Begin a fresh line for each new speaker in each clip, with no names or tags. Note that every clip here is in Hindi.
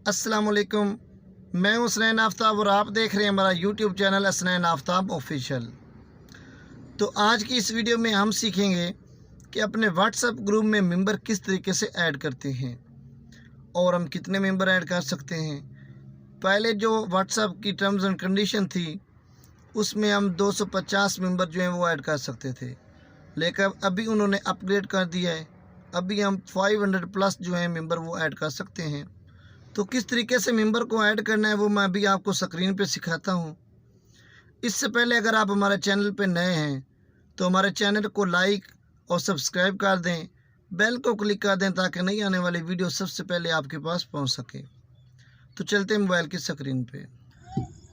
अस्सलामुअलैकुम, मैं हूं हसनैन आफ्ताब और आप देख रहे हैं हमारा YouTube channel Hasnain Aftab official. तो आज की इस वीडियो में हम सीखेंगे कि अपने व्हाट्सएप ग्रुप में मेंबर किस तरीके से ऐड करते हैं और हम कितने मेंबर ऐड कर सकते हैं। पहले जो व्हाट्सएप की टर्म्स एंड कंडीशन थी उसमें हम 250 मेंबर जो हैं वो ऐड कर सकते थे, लेकिन अभी उन्होंने अपग्रेड कर दिया है। अभी हम 500 प्लस जो हैं मेंबर वो ऐड कर सकते हैं। तो किस तरीके से मेंबर को ऐड करना है वो मैं अभी आपको स्क्रीन पे सिखाता हूँ। इससे पहले अगर आप हमारे चैनल पे नए हैं तो हमारे चैनल को लाइक और सब्सक्राइब कर दें, बेल को क्लिक कर दें ताकि नई आने वाली वीडियो सबसे पहले आपके पास पहुँच सके। तो चलते हैं मोबाइल की स्क्रीन पे।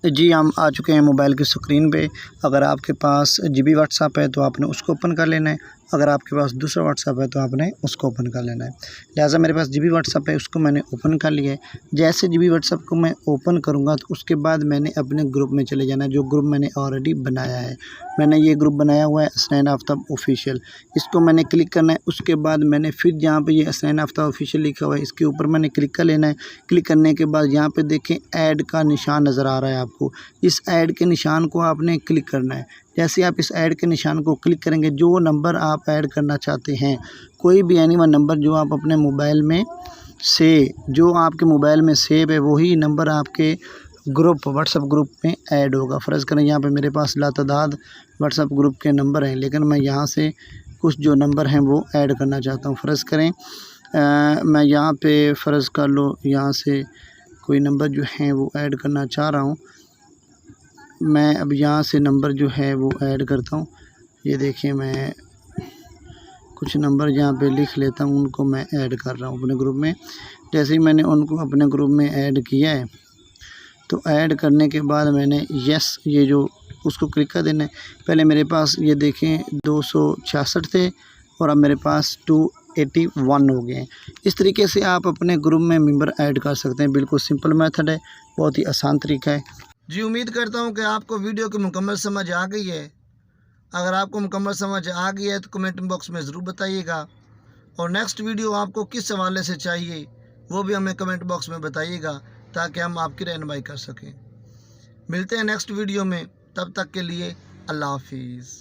जी, हम आ चुके हैं मोबाइल की स्क्रीन पे। अगर आपके पास जीबी व्हाट्सएप है तो आपने उसको ओपन कर लेना है। अगर आपके पास दूसरा व्हाट्सएप है तो आपने उसको ओपन कर लेना है। लिहाजा मेरे पास जीबी व्हाट्सएप है, उसको मैंने ओपन कर लिया है। जैसे जीबी व्हाट्सएप को मैं ओपन करूँगा तो उसके बाद मैंने अपने ग्रुप में चले जाना है, जो ग्रुप मैंने ऑलरेडी बनाया है। मैंने ये ग्रुप बनाया हुआ है हसनैन आफ्ताब ऑफिशियल, इसको मैंने क्लिक करना है। उसके बाद मैंने फिर जहाँ पे ये हसनैन आफ्ताब ऑफिशियल लिखा हुआ है इसके ऊपर मैंने क्लिक कर लेना है। क्लिक करने के बाद यहाँ पे देखें ऐड का निशान नज़र आ रहा है आपको। इस ऐड के निशान को आपने क्लिक करना है। जैसे आप इस ऐड के निशान को क्लिक करेंगे, जो नंबर आप ऐड करना चाहते हैं, कोई भी एनीवन नंबर जो आप अपने मोबाइल में जो आपके मोबाइल में सेव है वही नंबर आपके ग्रुप व्हाट्सएप ग्रुप में ऐड होगा। फ़र्ज़ करें यहाँ पे मेरे पास लातादाद व्हाट्सएप ग्रुप के नंबर हैं, लेकिन मैं यहाँ से कुछ जो नंबर हैं वो ऐड करना चाहता हूँ। फ़र्ज़ करें मैं यहाँ पे फ़र्ज़ कर लो यहाँ से कोई नंबर जो हैं वो ऐड करना चाह रहा हूँ। मैं अब यहाँ से नंबर जो है वो ऐड करता हूँ। ये देखिए मैं कुछ नंबर यहाँ पे लिख लेता हूँ, उनको मैं ऐड कर रहा हूँ अपने ग्रुप में। जैसे ही मैंने उनको अपने ग्रुप में ऐड किया है तो ऐड करने के बाद मैंने यस ये जो उसको क्लिक कर देना है। पहले मेरे पास ये देखें 266 थे और अब मेरे पास 281 हो गए हैं। इस तरीके से आप अपने ग्रुप में मेंबर ऐड कर सकते हैं। बिल्कुल सिंपल मेथड है, बहुत ही आसान तरीका है।
जी, उम्मीद करता हूँ कि आपको वीडियो की मुकम्मल समझ आ गई है। अगर आपको मुकम्मल समझ आ गई है तो कमेंट बॉक्स में ज़रूर बताइएगा, और नेक्स्ट वीडियो आपको किस हवाले से चाहिए वो भी हमें कमेंट बॉक्स में बताइएगा ताकि हम आपकी रहनुमाई कर सकें। मिलते हैं नेक्स्ट वीडियो में, तब तक के लिए अल्लाह हाफिज़।